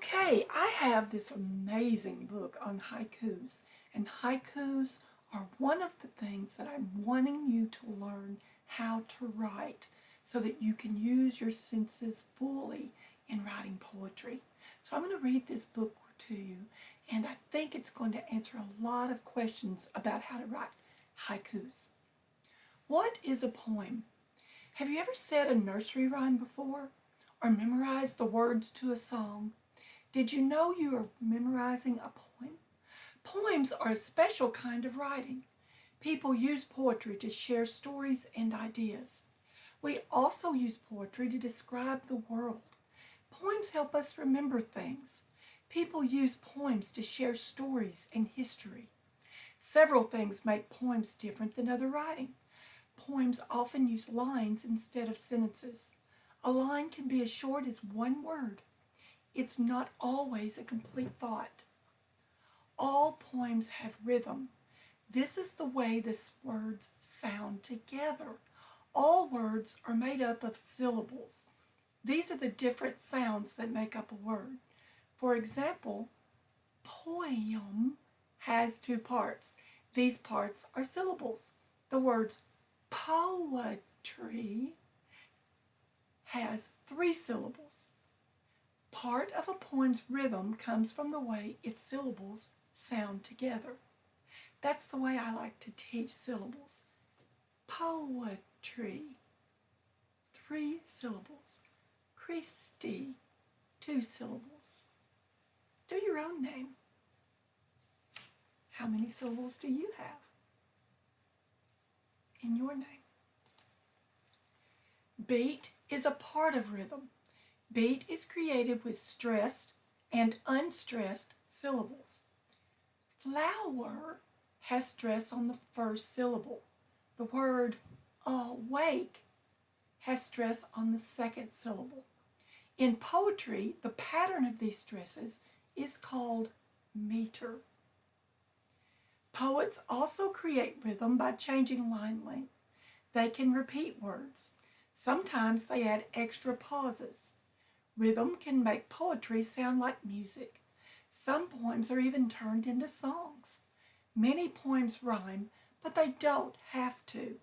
Okay, I have this amazing book on haikus, and haikus are one of the things that I'm wanting you to learn how to write so that you can use your senses fully in writing poetry. So I'm going to read this book to you, and I think it's going to answer a lot of questions about how to write haikus. What is a poem? Have you ever said a nursery rhyme before or memorized the words to a song? Did you know you are memorizing a poem? Poems are a special kind of writing. People use poetry to share stories and ideas. We also use poetry to describe the world. Poems help us remember things. People use poems to share stories and history. Several things make poems different than other writing. Poems often use lines instead of sentences. A line can be as short as one word. It's not always a complete thought. All poems have rhythm. This is the way the words sound together. All words are made up of syllables. These are the different sounds that make up a word. For example, poem has two parts. These parts are syllables. The words poetry has three syllables. Part of a poem's rhythm comes from the way its syllables sound together. That's the way I like to teach syllables. Poetry, three syllables. Christy, two syllables. Do your own name. How many syllables do you have in your name? Beat is a part of rhythm. Beat is created with stressed and unstressed syllables. Flower has stress on the first syllable. The word awake has stress on the second syllable. In poetry, the pattern of these stresses is called meter. Poets also create rhythm by changing line length. They can repeat words. Sometimes they add extra pauses. Rhythm can make poetry sound like music. Some poems are even turned into songs. Many poems rhyme, but they don't have to.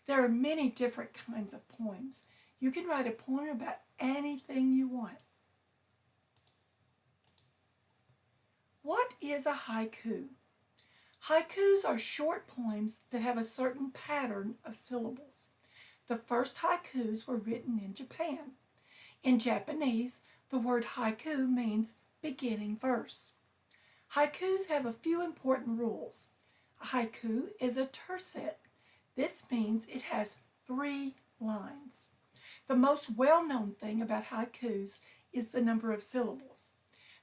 There are many different kinds of poems. You can write a poem about anything you want. What is a haiku? Haikus are short poems that have a certain pattern of syllables. The first haikus were written in Japan. In Japanese, the word haiku means beginning verse. Haikus have a few important rules. A haiku is a tercet. This means it has 3 lines. The most well-known thing about haikus is the number of syllables.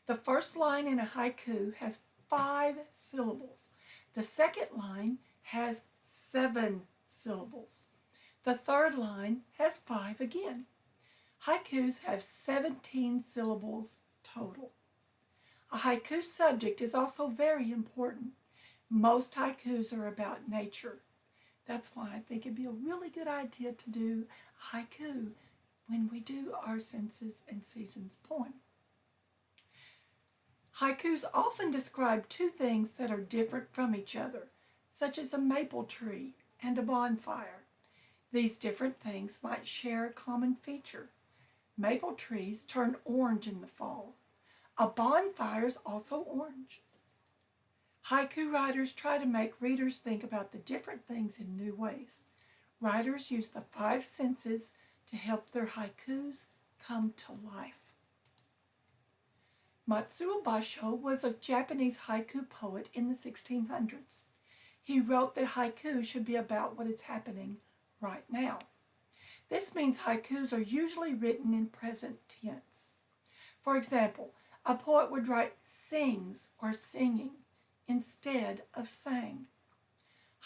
The first line in a haiku has 5 syllables. The second line has 7 syllables. The third line has 5 again. Haikus have 17 syllables total. A haiku subject is also very important. Most haikus are about nature. That's why I think it'd be a really good idea to do a haiku when we do our Senses and Seasons poem. Haikus often describe two things that are different from each other, such as a maple tree and a bonfire. These different things might share a common feature. Maple trees turn orange in the fall. A bonfire is also orange. Haiku writers try to make readers think about the different things in new ways. Writers use the 5 senses to help their haikus come to life. Matsuo Basho was a Japanese haiku poet in the 1600s. He wrote that haiku should be about what is happening right now. This means haikus are usually written in present tense. For example, a poet would write sings or singing instead of sang.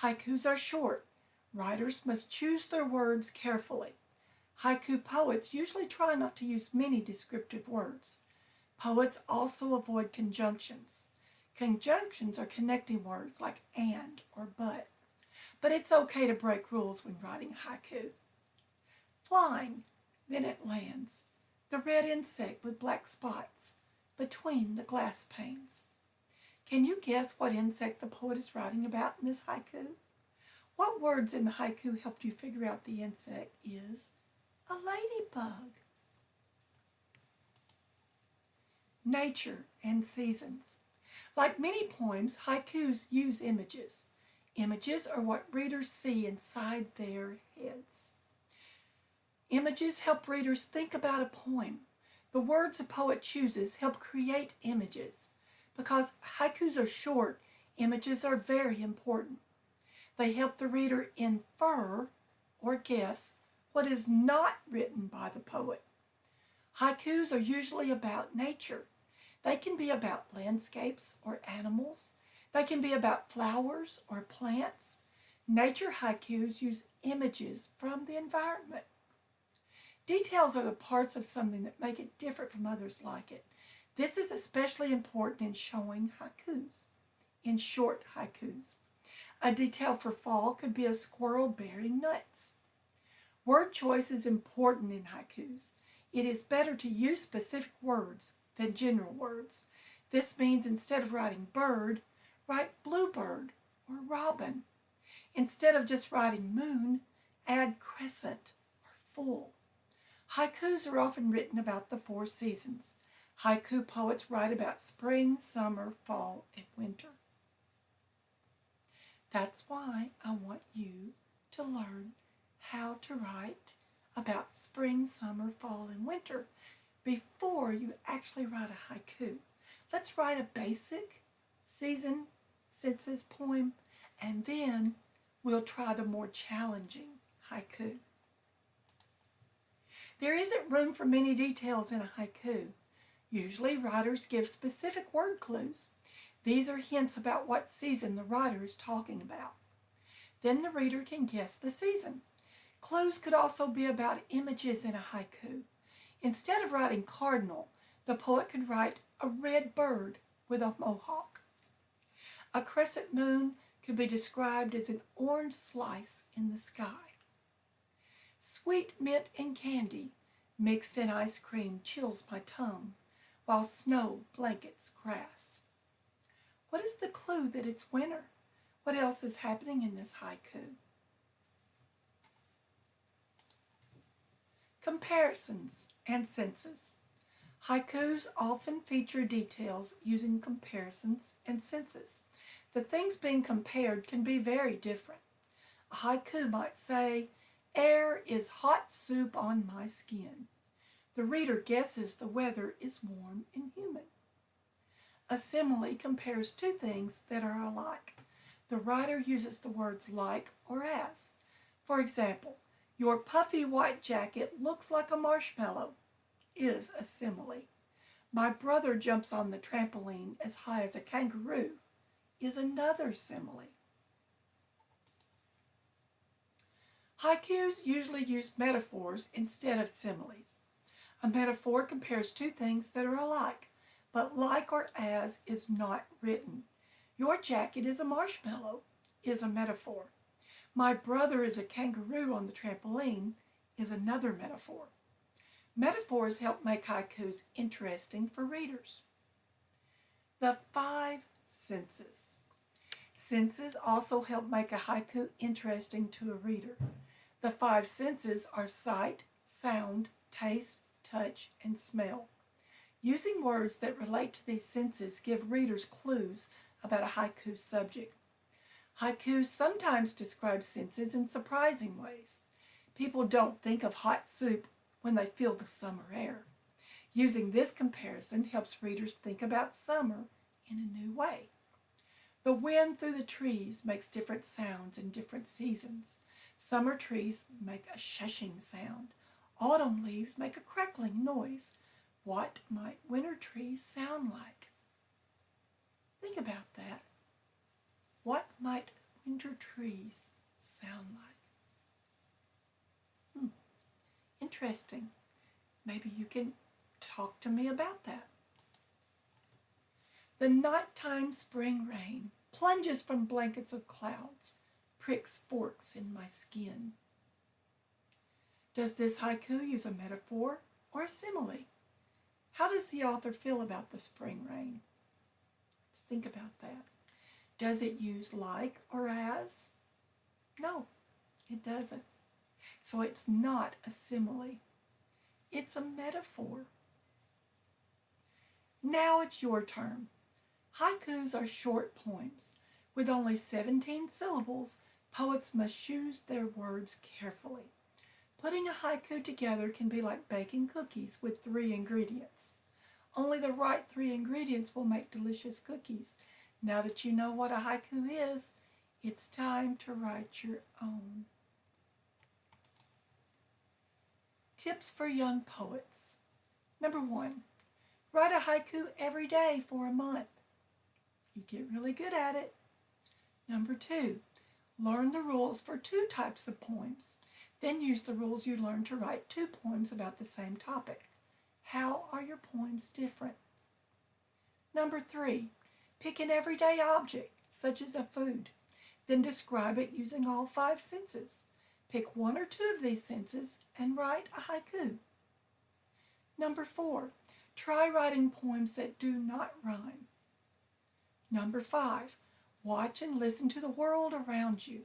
Haikus are short. Writers must choose their words carefully. Haiku poets usually try not to use many descriptive words. Poets also avoid conjunctions. Conjunctions are connecting words like and or but. But it's okay to break rules when writing haiku. Flying, then it lands. The red insect with black spots. between the glass panes. Can you guess what insect the poet is writing about in this haiku? What words in the haiku helped you figure out the insect is a ladybug? Nature and seasons. Like many poems, haikus use images. Images are what readers see inside their heads. Images help readers think about a poem. The words a poet chooses help create images. Because haikus are short, images are very important. They help the reader infer or guess what is not written by the poet. Haikus are usually about nature. They can be about landscapes or animals. They can be about flowers or plants. Nature haikus use images from the environment. Details are the parts of something that make it different from others like it. This is especially important in showing haikus, in short haikus. A detail for fall could be a squirrel bearing nuts. Word choice is important in haikus. It is better to use specific words than general words. This means instead of writing bird, write bluebird or robin. Instead of just writing moon, add crescent or full. Haikus are often written about the 4 seasons. Haiku poets write about spring, summer, fall, and winter. That's why I want you to learn how to write about spring, summer, fall, and winter before you actually write a haiku. Let's write a basic season senses poem, and then we'll try the more challenging haiku. There isn't room for many details in a haiku. Usually writers give specific word clues. These are hints about what season the writer is talking about. Then the reader can guess the season. Clues could also be about images in a haiku. Instead of writing cardinal, the poet could write a red bird with a mohawk. A crescent moon could be described as an orange slice in the sky. Sweet mint and candy mixed in ice cream chills my tongue, while snow blankets grass. What is the clue that it's winter? What else is happening in this haiku? Comparisons and senses. Haikus often feature details using comparisons and senses. The things being compared can be very different. A haiku might say, "Air is hot soup on my skin." The reader guesses the weather is warm and humid. A simile compares 2 things that are alike. The writer uses the words like or as. For example, "Your puffy white jacket looks like a marshmallow" is a simile. "My brother jumps on the trampoline as high as a kangaroo" is another simile. Haikus usually use metaphors instead of similes. A metaphor compares 2 things that are alike, but like or as is not written. "Your jacket is a marshmallow" is a metaphor. "My brother is a kangaroo on the trampoline" is another metaphor. Metaphors help make haikus interesting for readers. The 5 senses. Senses also help make a haiku interesting to a reader. The 5 senses are sight, sound, taste, touch, and smell. Using words that relate to these senses give readers clues about a haiku subject. Haikus sometimes describe senses in surprising ways. People don't think of hot soup when they feel the summer air. Using this comparison helps readers think about summer in a new way. The wind through the trees makes different sounds in different seasons. Summer trees make a shushing sound. Autumn leaves make a crackling noise. What might winter trees sound like? Think about that. What might winter trees sound like? Interesting. Maybe you can talk to me about that. The nighttime spring rain plunges from blankets of clouds, pricks forks in my skin. Does this haiku use a metaphor or a simile? How does the author feel about the spring rain? Let's think about that. Does it use like or as? No, it doesn't. So it's not a simile. It's a metaphor. Now it's your turn. Haikus are short poems. With only 17 syllables, poets must choose their words carefully. Putting a haiku together can be like baking cookies with 3 ingredients. Only the right 3 ingredients will make delicious cookies. Now that you know what a haiku is, it's time to write your own. Tips for young poets. Number 1, write a haiku every day for a month. You get really good at it. Number 2, learn the rules for 2 types of poems. Then use the rules you learned to write 2 poems about the same topic. How are your poems different? Number 3, pick an everyday object, such as a food. Then describe it using all 5 senses. Pick 1 or 2 of these senses and write a haiku. Number 4, try writing poems that do not rhyme. Number 5, watch and listen to the world around you.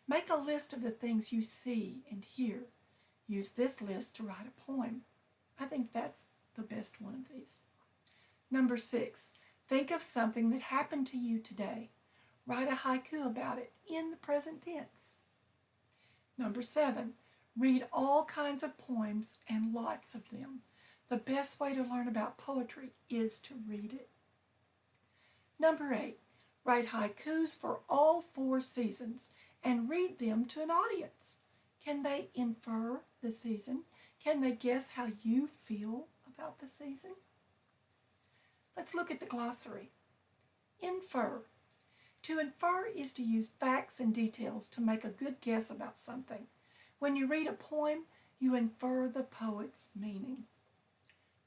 Make a list of the things you see and hear. Use this list to write a poem. I think that's the best one of these. Number 6, think of something that happened to you today. Write a haiku about it in the present tense. Number 7, read all kinds of poems and lots of them. The best way to learn about poetry is to read it. Number 8, write haikus for all 4 seasons and read them to an audience. Can they infer the season? Can they guess how you feel about the season? Let's look at the glossary. Infer. To infer is to use facts and details to make a good guess about something. When you read a poem, you infer the poet's meaning.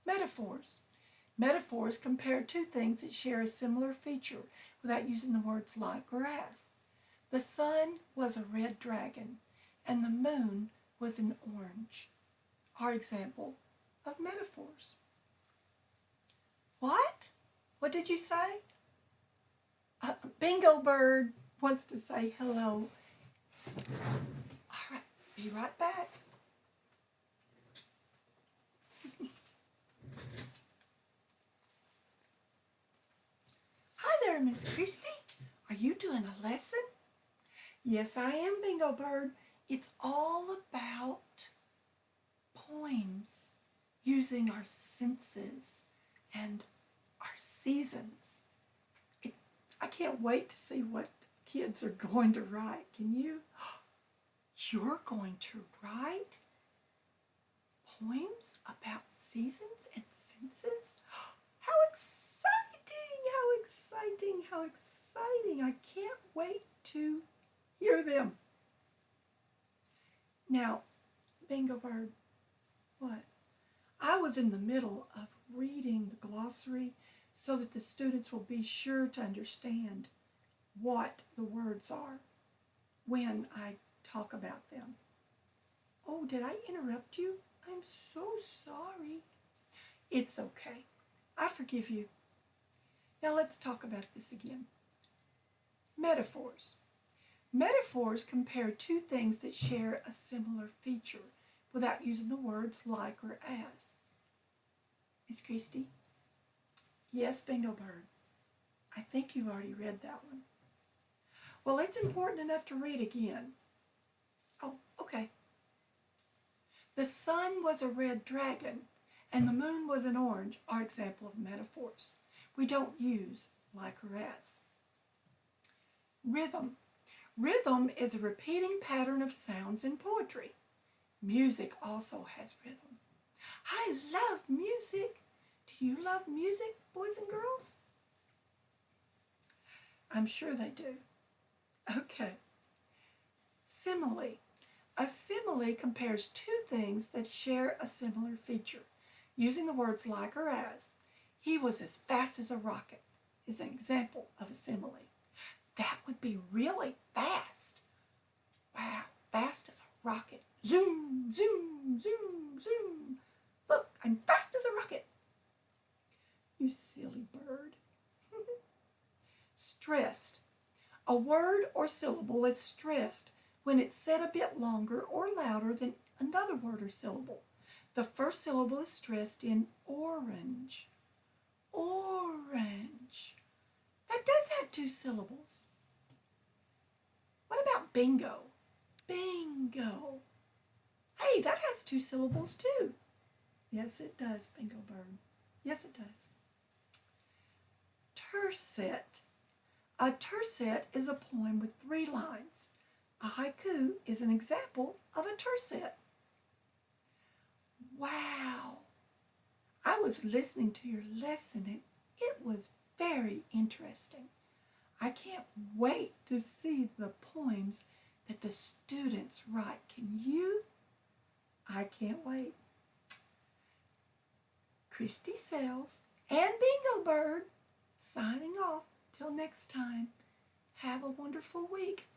Metaphors. Metaphors compare 2 things that share a similar feature without using the words like or as. The sun was a red dragon, and the moon was an orange. Are example of metaphors. What? What did you say? Bingo Bird wants to say hello. All right, be right back. Hi there, Miss Christie. Are you doing a lesson? Yes, I am, Bingo Bird. It's all about poems using our senses and our seasons. I can't wait to see what kids are going to write. Can you? You're going to write poems about seasons and senses? How exciting! How exciting! How exciting! I can't wait to hear them. Now, Bingo Bird, what? I was in the middle of reading the glossary so that the students will be sure to understand what the words are when I talk about them. Oh, did I interrupt you? I'm so sorry. It's okay. I forgive you. Now let's talk about this again. Metaphors. Metaphors compare 2 things that share a similar feature without using the words like or as. Miss Christie? Yes, Bingo Bird. I think you've already read that one. Well, it's important enough to read again. Oh, okay. The sun was a red dragon and the moon was an orange are example of metaphors. We don't use like or as. Rhythm. Rhythm is a repeating pattern of sounds in poetry. Music also has rhythm. I love music. Do you love music, boys and girls? I'm sure they do. Okay. Simile. A simile compares 2 things that share a similar feature. Using the words like or as. He was as fast as a rocket is an example of a simile. That would be really fast. Wow, fast as a rocket. Zoom, zoom, zoom, zoom. Look, I'm fast as a rocket. You silly bird. Stressed. A word or syllable is stressed when it's said a bit longer or louder than another word or syllable. The first syllable is stressed in orange. Orange. That does have two syllables. What about bingo? Bingo. Hey, that has two syllables too. Yes, it does, bingo bird. Yes, it does. Tercet. A tercet is a poem with 3 lines. A haiku is an example of a tercet. Wow! I was listening to your lesson and it was very interesting. I can't wait to see the poems that the students write. Can you? I can't wait. Christy Sells and Bingo Bird signing off. Till next time. Have a wonderful week.